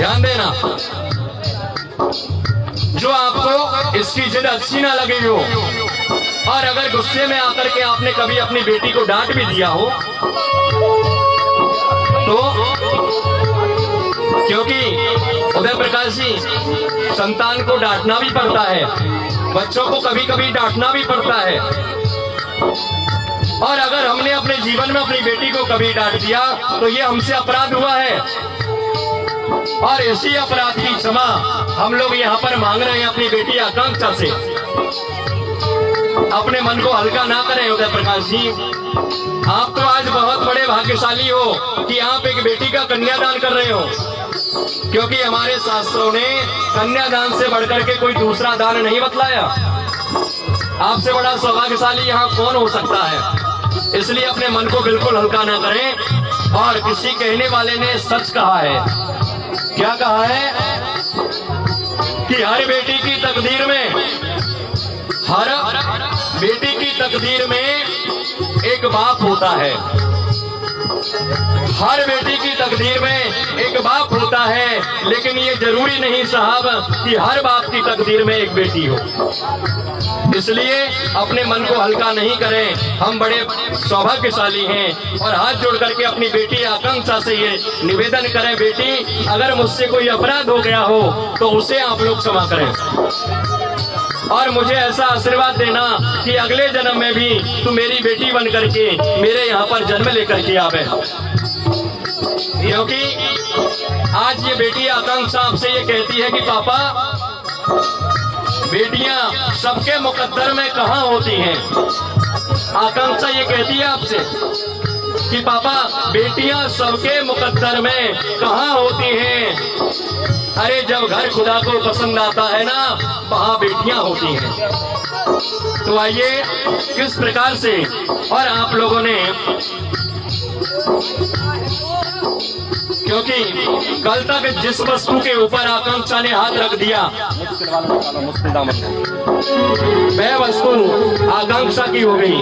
ध्यान देना, जो आपको इसकी जिद अच्छी ना लगी हो और अगर गुस्से में आकर के आपने कभी अपनी बेटी को डांट भी दिया हो तो, क्योंकि उदय प्रकाश जी संतान को डांटना भी पड़ता है, बच्चों को कभी कभी डांटना भी पड़ता है, और अगर हमने अपने जीवन में अपनी बेटी को कभी डांट दिया तो ये हमसे अपराध हुआ है और इसी अपराध की क्षमा हम लोग यहाँ पर मांग रहे हैं अपनी बेटी आकांक्षा से। अपने मन को हल्का ना करें उदय प्रकाश जी, आप तो आज बहुत बड़े भाग्यशाली हो कि आप एक बेटी का कन्यादान कर रहे हो, क्योंकि हमारे शास्त्रों ने कन्यादान से बढ़कर के कोई दूसरा दान नहीं बतलाया। आपसे बड़ा सौभाग्यशाली यहाँ कौन हो सकता है, इसलिए अपने मन को बिल्कुल हल्का ना करें। और किसी कहने वाले ने सच कहा है, क्या कहा है कि हर बेटी की तकदीर में, हर बेटी की तकदीर में एक बाप होता है, हर बेटी की तकदीर में एक बाप होता है, लेकिन ये जरूरी नहीं साहब कि हर बाप की तकदीर में एक बेटी हो। इसलिए अपने मन को हल्का नहीं करें, हम बड़े सौभाग्यशाली हैं और हाथ जोड़ करके अपनी बेटी आकांक्षा से ये निवेदन करें, बेटी अगर मुझसे कोई अपराध हो गया हो तो उसे आप लोग क्षमा करें और मुझे ऐसा आशीर्वाद देना कि अगले जन्म में भी तू मेरी बेटी बन करके मेरे यहाँ पर जन्म लेकर के आवे। क्योंकि आज ये बेटी आकांक्षा आपसे ये कहती है कि पापा, बेटियां सबके मुकद्दर में कहाँ होती हैं। आकांक्षा ये कहती है आपसे कि पापा, बेटियां सबके मुकद्दर में कहाँ होती हैं। अरे जब घर खुदा को पसंद आता है ना, वहाँ बेटियां होती हैं। तो आइए किस प्रकार से, और आप लोगों ने, क्योंकि कल तक जिस वस्तु के ऊपर आकांक्षा ने हाथ रख दिया वह वस्तु आकांक्षा की हो गई,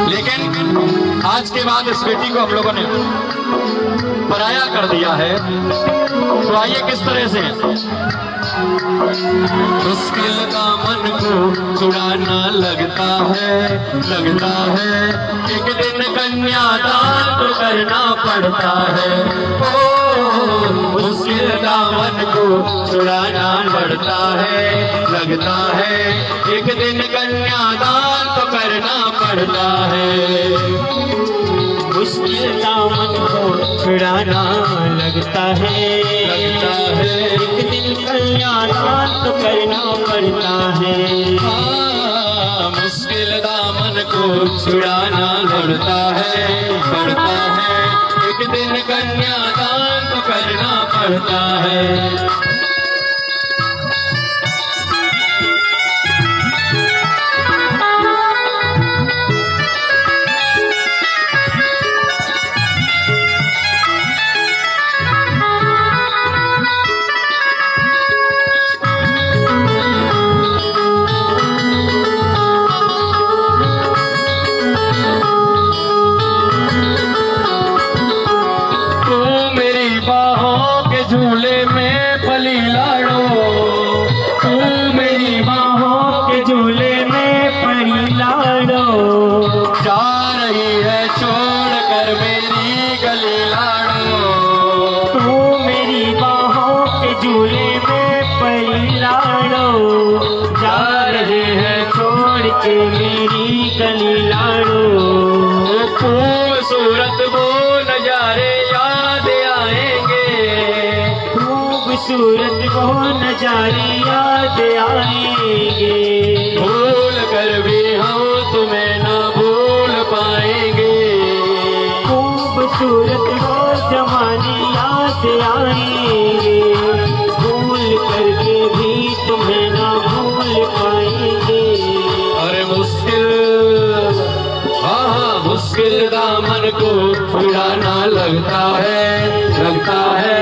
लेकिन आज के बाद इस बेटी को हम लोगों ने पराया कर दिया है। तो आइए किस तरह से, मुश्किल दामन को छुड़ाना लगता है, लगता है एक दिन कन्यादान तो करना पड़ता है। ओ मुश्किल दामन को छुड़ाना पड़ता है, लगता है एक दिन कन्यादान तो करना पड़ता है। मुश्किल दामन को छुड़ाना लगता है, लगता है एक दिन कन्यादान तो करना पड़ता है। मुश्किल दामन को छुड़ाना लड़ता है, पड़ता है एक दिन कन्यादान तो करना पड़ता है। झूले में पली लाड़ो, तू मेरी बाहों के झूले में पली लाड़ो, जा रही है छोड़ कर मेरी गली लाड़ो। तू मेरी बाहों के झूले में पली लाड़ो, जा रही है छोड़ के मेरी गली लाड़ो। खूबसूरत वो नजारे याद आएंगे, खूबसूरत वो नजारे याद आएंगे, भूल कर भी हम तुम्हें न भूल पाएंगे। खूबसूरत वो जमाने याद आएंगे, भूल करके भी तुम्हें न भूल पाएंगे। अरे मुश्किल, हाँ मुश्किल दामन को छुड़ाना लगता है, लगता है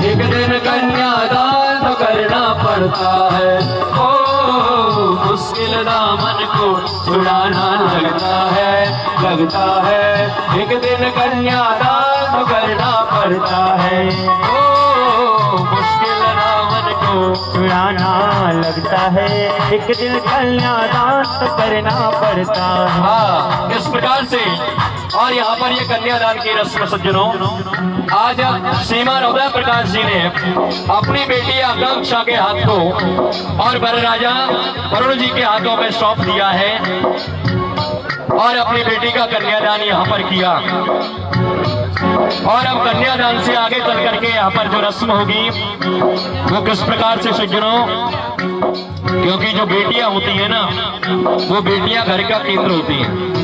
एक दिन कन्यादान तो करना पड़ता है। ओ मुश्किल दामन को छुड़ाना लगता है, लगता है एक दिन कन्यादान तो करना पड़ता है। ओ चुराना लगता है, एक दिल कन्यादान तो करना पड़ता है। हाँ, इस प्रकार से। और यहाँ पर ये कन्यादान की रस्म सज्जनों, आज श्रीमान उदय प्रकाश जी ने अपनी बेटी आकांक्षा के हाथ को और वर राजा वरुण जी के हाथों में सौंप दिया है और अपनी बेटी का कन्यादान यहाँ पर किया। और अब कन्यादान से आगे चल करके यहाँ पर जो रस्म होगी वो किस प्रकार से सज्जनों, क्योंकि जो बेटियां होती है ना, वो बेटियां घर का केंद्र होती हैं।